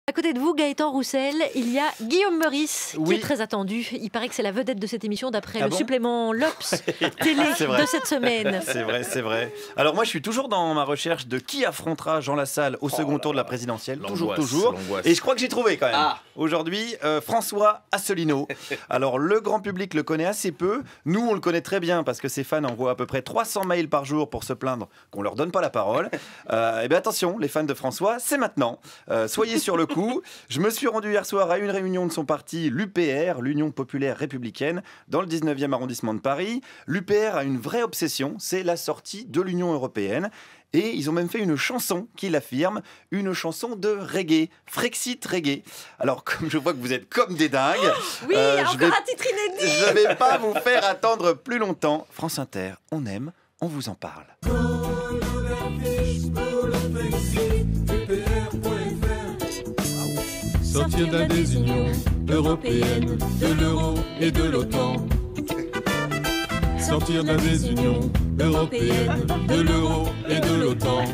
À côté de vous, Gaëtan Roussel, il y a Guillaume Meurice, qui Oui. est très attendu. Il paraît que c'est la vedette de cette émission d'après Ah le bon supplément L'Obs télé C'est vrai. de cette semaine. C'est vrai, c'est vrai. Alors moi, je suis toujours dans ma recherche de qui affrontera Jean Lassalle au second tour de la présidentielle. Toujours. Et je crois que j'ai trouvé quand même. Aujourd'hui, François Asselineau. Alors le grand public le connaît assez peu. Nous, on le connaît très bien parce que ses fans envoient à peu près 300 mails par jour pour se plaindre qu'on leur donne pas la parole. Et bien attention, les fans de François, c'est maintenant. Soyez sur le coup. Je me suis rendu hier soir à une réunion de son parti, l'UPR, l'Union Populaire Républicaine, dans le 19e arrondissement de Paris. L'UPR a une vraie obsession, c'est la sortie de l'Union européenne. Et ils ont même fait une chanson qui l'affirme, une chanson de reggae, Frexit reggae. Alors, comme je vois que vous êtes comme des dingues, Oui, je encore un titre inédit. je vais pas vous faire attendre plus longtemps. France Inter, on aime, on vous en parle. Sortir de la désunion européenne, de l'euro et de l'OTAN. Sortir de la désunion européenne, de l'euro et de l'OTAN.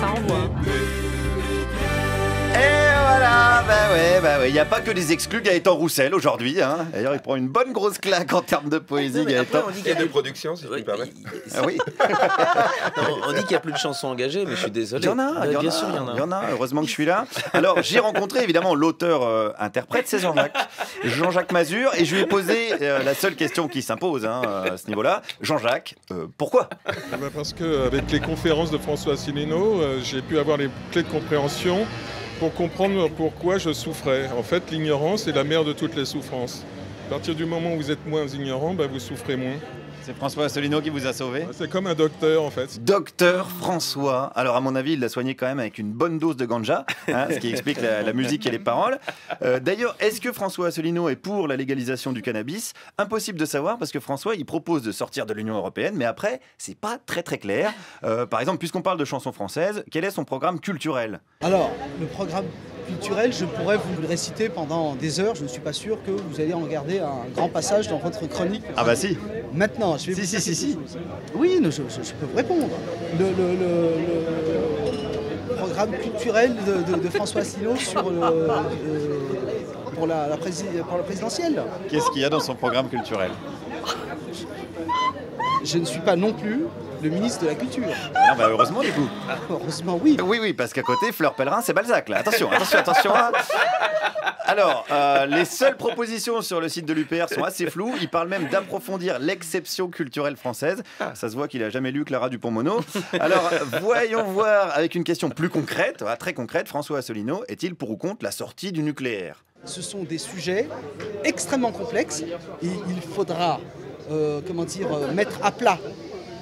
Ça envoie. Et voilà, bah ouais, il n'y a pas que des exclus Gaëtan Roussel aujourd'hui. Hein. D'ailleurs, il prend une bonne grosse claque en termes de poésie, Gaëtan. On dit qu'il y a de production, si je puis me permettre. Ah oui, Non, on dit qu'il n'y a plus de chansons engagées, mais je suis désolé. il y en a, Bien sûr, il y en a. il y en a, heureusement que je suis là. Alors, j'ai rencontré évidemment l'auteur-interprète, c'est Jean-Jacques Mazur, et je lui ai posé la seule question qui s'impose à ce niveau-là. Jean-Jacques, pourquoi? Parce qu'avec les conférences de François Asselineau, j'ai pu avoir les clés de compréhension pour comprendre pourquoi je souffrais. En fait, l'ignorance est la mère de toutes les souffrances. À partir du moment où vous êtes moins ignorant, vous souffrez moins. C'est François Asselineau qui vous a sauvé? C'est comme un docteur, en fait. Docteur François. Alors, à mon avis, il l'a soigné quand même avec une bonne dose de ganja, ce qui explique la musique et les paroles. D'ailleurs, est-ce que François Asselineau est pour la légalisation du cannabis? Impossible de savoir parce que François, il propose de sortir de l'Union européenne, mais après, c'est pas très très clair. Par exemple, puisqu'on parle de chansons françaises, quel est son programme culturel? Alors, le programme culturel, je pourrais vous le réciter pendant des heures. Je ne suis pas sûr que vous allez en garder un grand passage dans votre chronique. Ah bah si. Maintenant, je vais vous... Si. Oui, je peux vous répondre. Le programme culturel de François Asselineau pour la présidentielle. Qu'est-ce qu'il y a dans son programme culturel? Je ne suis pas non plus le ministre de la Culture. Non, bah heureusement du coup. Heureusement, oui. Oui, parce qu'à côté, Fleur Pellerin, c'est Balzac là. Attention. Alors, les seules propositions sur le site de l'UPR sont assez floues. Il parle même d'approfondir l'exception culturelle française. Ça se voit qu'il a jamais lu Clara Dupont-Mono. Alors, voyons voir avec une question plus concrète, très concrète. François Asselineau est-il pour ou contre la sortie du nucléaire? Ce sont des sujets extrêmement complexes et il faudra mettre à plat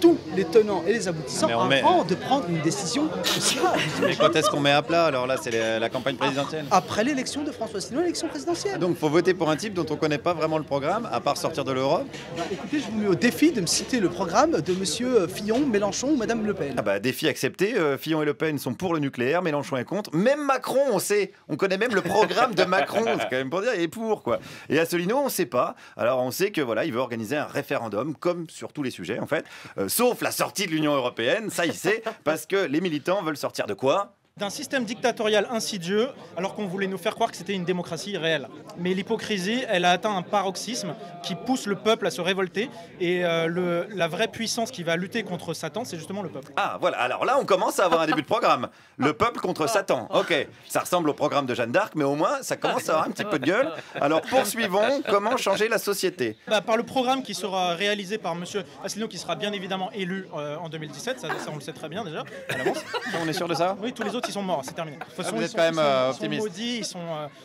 tous les tenants et les aboutissants avant de prendre une décision aussi grave. Mais quand est-ce qu'on met à plat? Alors là, c'est la campagne présidentielle. Après l'élection de François Asselineau, l'élection présidentielle. Donc, il faut voter pour un type dont on ne connaît pas vraiment le programme, à part sortir de l'Europe. Écoutez, je vous mets au défi de me citer le programme de monsieur Fillon, Mélenchon ou madame Le Pen. Ah bah, défi accepté. Fillon et Le Pen sont pour le nucléaire, Mélenchon est contre. Même Macron, on sait. On connaît même le programme de Macron. C'est quand même pour dire, il est pour, quoi. Et Asselineau, on ne sait pas. Alors, on sait que voilà, il veut organiser un référendum, comme sur tous les sujets, en fait. Sauf la sortie de l'Union européenne, ça il sait, parce que les militants veulent sortir de quoi? D'un système dictatorial insidieux, alors qu'on voulait nous faire croire que c'était une démocratie réelle. Mais l'hypocrisie, elle a atteint un paroxysme qui pousse le peuple à se révolter. Et la vraie puissance qui va lutter contre Satan, c'est justement le peuple. Ah voilà, alors là on commence à avoir un début de programme. Le peuple contre Satan. Ok, ça ressemble au programme de Jeanne d'Arc, mais au moins ça commence à avoir un petit peu de gueule. Alors poursuivons, comment changer la société? Par le programme qui sera réalisé par M. Asselineau, qui sera bien évidemment élu en 2017, ça on le sait très bien déjà, à l'avance. On est sûr de ça? Oui, tous les autres ils sont morts, c'est terminé. De toute façon, vous ils êtes sont, quand même ils sont optimiste. maudits,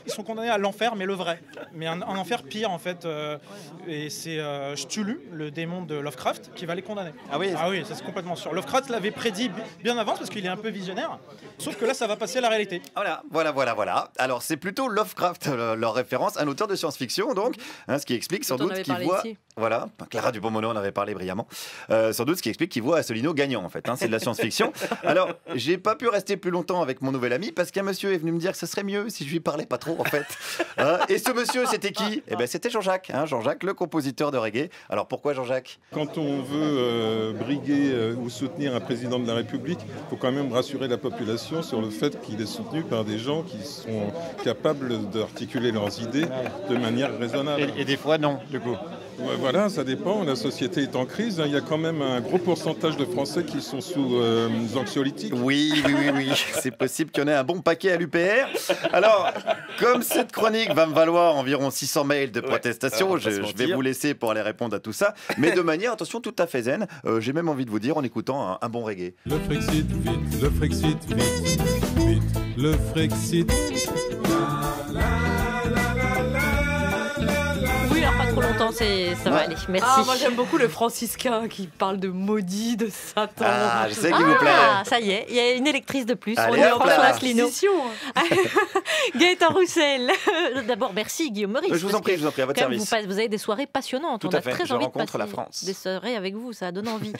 ils sont condamnés à l'enfer, mais le vrai. Mais un enfer pire en fait. Et c'est Cthulhu, le démon de Lovecraft, qui va les condamner. Ah oui? Ah oui, ça c'est complètement sûr. Lovecraft l'avait prédit bien avance parce qu'il est un peu visionnaire. Sauf que là, ça va passer à la réalité. Voilà. Alors c'est plutôt Lovecraft, leur référence, un auteur de science-fiction, donc, ce qui explique sans doute qu'il voit... Ici. Voilà, Clara Dupont-Mono en avait parlé brillamment. Sans doute ce qui explique qu'il voit Asselineau gagnant, en fait. C'est de la science-fiction. Alors, j'ai pas pu rester plus longtemps content avec mon nouvel ami parce qu'un monsieur est venu me dire que ce serait mieux si je lui parlais pas trop en fait. Et ce monsieur, c'était qui? Eh ben, c'était Jean-Jacques, Jean-Jacques, le compositeur de reggae. Alors pourquoi Jean-Jacques? Quand on veut briguer ou soutenir un président de la République, il faut quand même rassurer la population sur le fait qu'il est soutenu par des gens qui sont capables d'articuler leurs idées de manière raisonnable. Et des fois non, du coup. Voilà, ça dépend. La société est en crise. Il y a quand même un gros pourcentage de Français qui sont sous anxiolytiques. Oui. C'est possible qu'il y en ait un bon paquet à l'UPR. Alors, comme cette chronique va me valoir environ 600 mails de protestation, je vais vous laisser pour aller répondre à tout ça. Mais de manière, attention, tout à fait zen. J'ai même envie de vous dire en écoutant un bon reggae. Le Frexit, vite, le Frexit, vite, vite, le Frexit. Pas trop longtemps, ça va aller. Merci. Moi j'aime beaucoup le franciscain qui parle de maudit, de Satan. Je sais qu'il vous plaît. Ça y est, il y a une électrice de plus. Allez, on est François Asselineau. Gaëtan Roussel. D'abord, merci Guillaume Meurice. Je vous en prie, à votre service. Vous avez des soirées passionnantes. Tout on a à fait. très Je envie rencontre de passer la France. des soirées avec vous, ça donne envie.